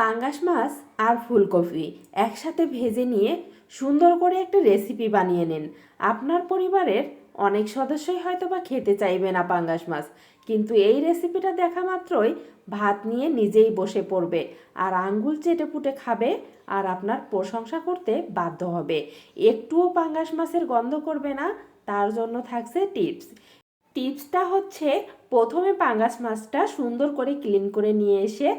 পাঙ্গাস মাছ আর ফুলকপি একসাথে ভেজে নিয়ে সুন্দর করে একটা রেসিপি বানিয়ে নিন। আপনার পরিবারের অনেক সদস্যই হয়তো বা খেতে চাইবে না পাঙ্গাস মাছ, কিন্তু এই রেসিপিটা দেখা মাত্রই ভাত নিয়ে নিজেই বসে পড়বে আর আঙ্গুল চেটে পুটে খাবে আর আপনার প্রশংসা করতে বাধ্য হবে। একটুও পাঙ্গাস মাছের গন্ধ করবে না। তার জন্য থাকছে টিপসটা হচ্ছে, প্রথমে পাঙ্গাস মাছটা সুন্দর করে ক্লিন করে নিয়ে এসে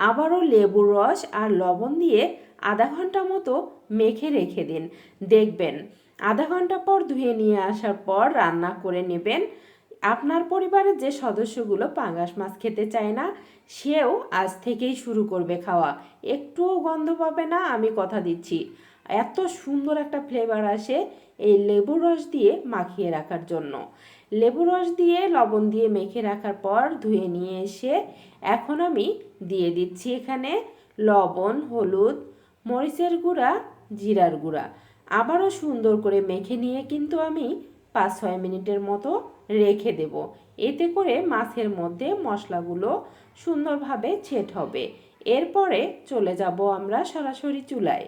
আবারও লেবুর রস আর লবণ দিয়ে আধা ঘন্টা মতো মেখে রেখে দিন। দেখবেন আধা ঘন্টা পর ধুয়ে নিয়ে আসার পর রান্না করে নেবেন। আপনার পরিবারের যে সদস্যগুলো পাঙ্গাস মাছ খেতে চায় না, সেও আজ থেকেই শুরু করবে খাওয়া। একটুও গন্ধ পাবে না, আমি কথা দিচ্ছি। এত সুন্দর একটা ফ্লেভার আসে এই লেবুর রস দিয়ে মাখিয়ে রাখার জন্য। লেবুর রস দিয়ে লবণ দিয়ে মেখে রাখার পর ধুয়ে নিয়ে এসে এখন আমি দিয়ে দিচ্ছি এখানে লবণ, হলুদ, মরিচের গুঁড়া, জিরার গুঁড়া। আবারও সুন্দর করে মেখে নিয়ে কিন্তু আমি 5-6 মিনিটের মতো রেখে দেব। এতে করে মাছের মধ্যে মশলাগুলো সুন্দরভাবে ছেট হবে। এরপরে চলে যাব আমরা সরাসরি চুলায়।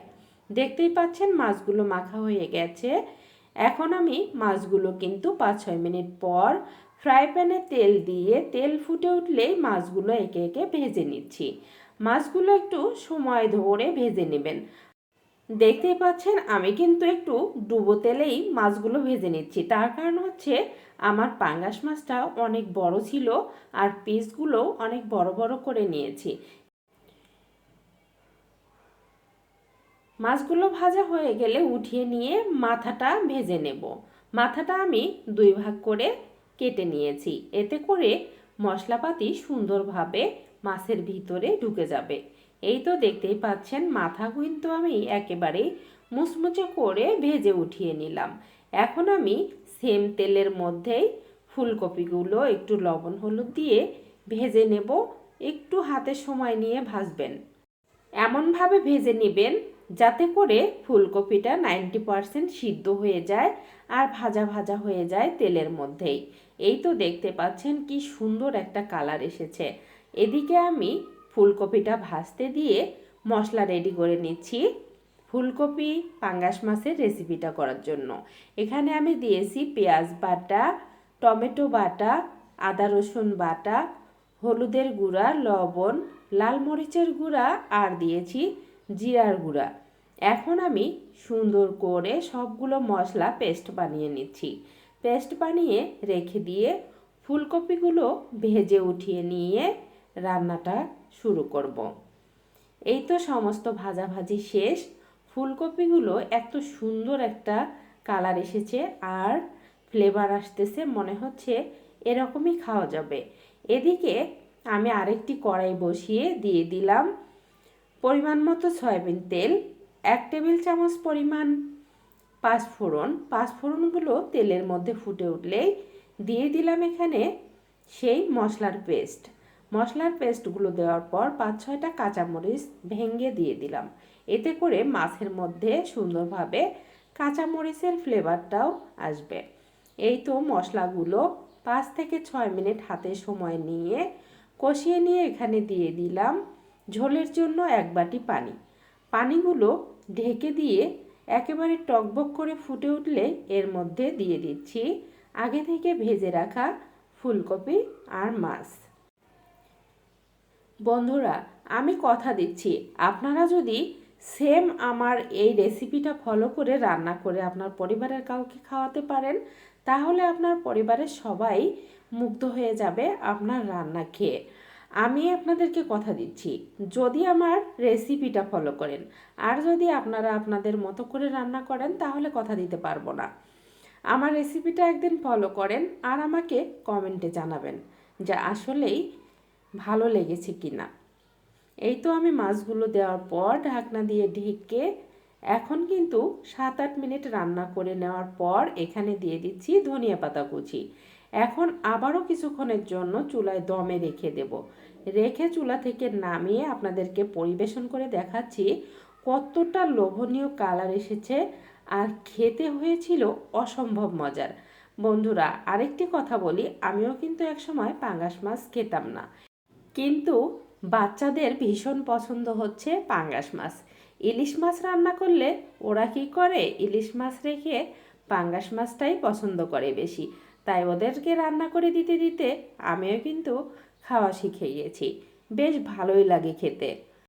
দেখতেই পাচ্ছেন মাছগুলো মাখা হয়ে গেছে। এখন আমি মাছগুলো কিন্তু 5-6 মিনিট পর ফ্রাই প্যানে তেল দিয়ে তেল ফুটে উঠলেই মাছগুলো একে একে ভেজে নিচ্ছি। মাছগুলো একটু সময় ধরে ভেজে নেবেন। দেখতেই পাচ্ছেন আমি কিন্তু একটু ডুবো তেলেই মাছগুলো ভেজে নিচ্ছি। তার কারণ হচ্ছে আমার পাঙ্গাস মাছটা অনেক বড় ছিল আর পিসগুলো অনেক বড় বড় করে নিয়েছি। মাছগুলো ভাজা হয়ে গেলে উঠিয়ে নিয়ে মাথাটা ভেজে নেব। মাথাটা আমি 2 ভাগ করে কেটে নিয়েছি। এতে করে মশলাপাতি সুন্দরভাবে মাছের ভিতরে ঢুকে যাবে। এই তো দেখতেই পাচ্ছেন মাথা কিন্তু আমি একেবারেই মুচমুচে করে ভেজে উঠিয়ে নিলাম। এখন আমি সেম তেলের মধ্যেই ফুলকপিগুলো একটু লবণ হলুদ দিয়ে ভেজে নেব। একটু হাতে সময় নিয়ে ভাজবেন। এমনভাবে ভেজে নেবেন যাতে করে ফুলকপিটা 90% সিদ্ধ হয়ে যায় আর ভাজা ভাজা হয়ে যায় তেলের মধ্যেই। এই তো দেখতে পাচ্ছেন কি সুন্দর একটা কালার এসেছে। এদিকে আমি ফুলকপিটা ভাজতে দিয়ে মশলা রেডি করে নিচ্ছি ফুলকপি পাঙ্গাস মাছের রেসিপিটা করার জন্য। এখানে আমি দিয়েছি পেঁয়াজ বাটা, টমেটো বাটা, আদা রসুন বাটা, হলুদের গুঁড়া, লবণ, লাল মরিচের গুঁড়া আর দিয়েছি জিরার গুঁড়া। এখন আমি সুন্দর করে সবগুলো মশলা পেস্ট বানিয়ে নিচ্ছি। পেস্ট বানিয়ে রেখে দিয়ে ফুলকপিগুলো ভেজে উঠিয়ে নিয়ে রান্নাটা শুরু করব। এই তো সমস্ত ভাজাভাজি শেষ। ফুলকপিগুলো এত সুন্দর একটা কালার এসেছে আর ফ্লেভার আসতেছে, মনে হচ্ছে এরকমই খাওয়া যাবে। এদিকে আমি আরেকটি কড়াই বসিয়ে দিয়ে দিলাম পরিমাণ মতো সয়াবিন তেল, 1 টেবিল চামচ পরিমাণ পাঁচফোড়নগুলো তেলের মধ্যে ফুটে উঠলেই দিয়ে দিলাম এখানে সেই মশলার পেস্টগুলো দেওয়ার পর 5-6টা কাঁচামরিচ ভেঙে দিয়ে দিলাম। এতে করে মাছের মধ্যে সুন্দরভাবে কাঁচামরিচের ফ্লেভারটাও আসবে। এই তো মশলাগুলো 5 থেকে 6 মিনিট হাতে সময় নিয়ে কষিয়ে নিয়ে এখানে দিয়ে দিলাম ঝোলের জন্য 1 বাটি পানি। পানিগুলো ঢেকে দিয়ে একেবারে টকবক করে ফুটে উঠলে এর মধ্যে দিয়ে দিচ্ছি আগে থেকে ভেজে রাখা ফুলকপি আর মাছ। বন্ধুরা, আমি কথা দিচ্ছি আপনারা যদি সেম আমার এই রেসিপিটা ফলো করে রান্না করে আপনার পরিবারের কাউকে খাওয়াতে পারেন, তাহলে আপনার পরিবারের সবাই মুগ্ধ হয়ে যাবে আপনার রান্না খেয়ে। আমি আপনাদেরকে কথা দিচ্ছি, যদি আমার রেসিপিটা ফলো করেন আর যদি আপনারা আপনাদের মতো করে রান্না করেন, তাহলে কথা দিতে পারবো না। আমার রেসিপিটা একদিন ফলো করেন আর আমাকে কমেন্টে জানাবেন যে আসলেই ভালো লেগেছে কি না। এই তো আমি মাছগুলো দেওয়ার পর ঢাকনা দিয়ে ঢেকে এখন কিন্তু 7-8 মিনিট রান্না করে নেওয়ার পর এখানে দিয়ে দিচ্ছি ধনিয়া পাতা কুচি। এখন আবারও কিছুক্ষণের জন্য চুলায় দমে রেখে দেব। রেখে চুলা থেকে নামিয়ে আপনাদেরকে পরিবেশন করে দেখাচ্ছি কতটা লোভনীয় কালার এসেছে আর খেতে হয়েছিল অসম্ভব মজার। বন্ধুরা, আরেকটি কথা বলি, আমিও কিন্তু একসময় পাঙ্গাস মাছ খেতাম না, কিন্তু বাচ্চাদের ভীষণ পছন্দ হচ্ছে পাঙ্গাস মাছ। ইলিশ মাছ রান্না করলে ওরা কি করে, ইলিশ মাছ রেখে পাঙ্গাস মাছটাই পছন্দ করে বেশি। তাই ওদেরকে রান্না করে দিতে দিতে আমিও কিন্তু খাওয়া শিখে গেছি। বেশ ভালোই লাগে খেতে।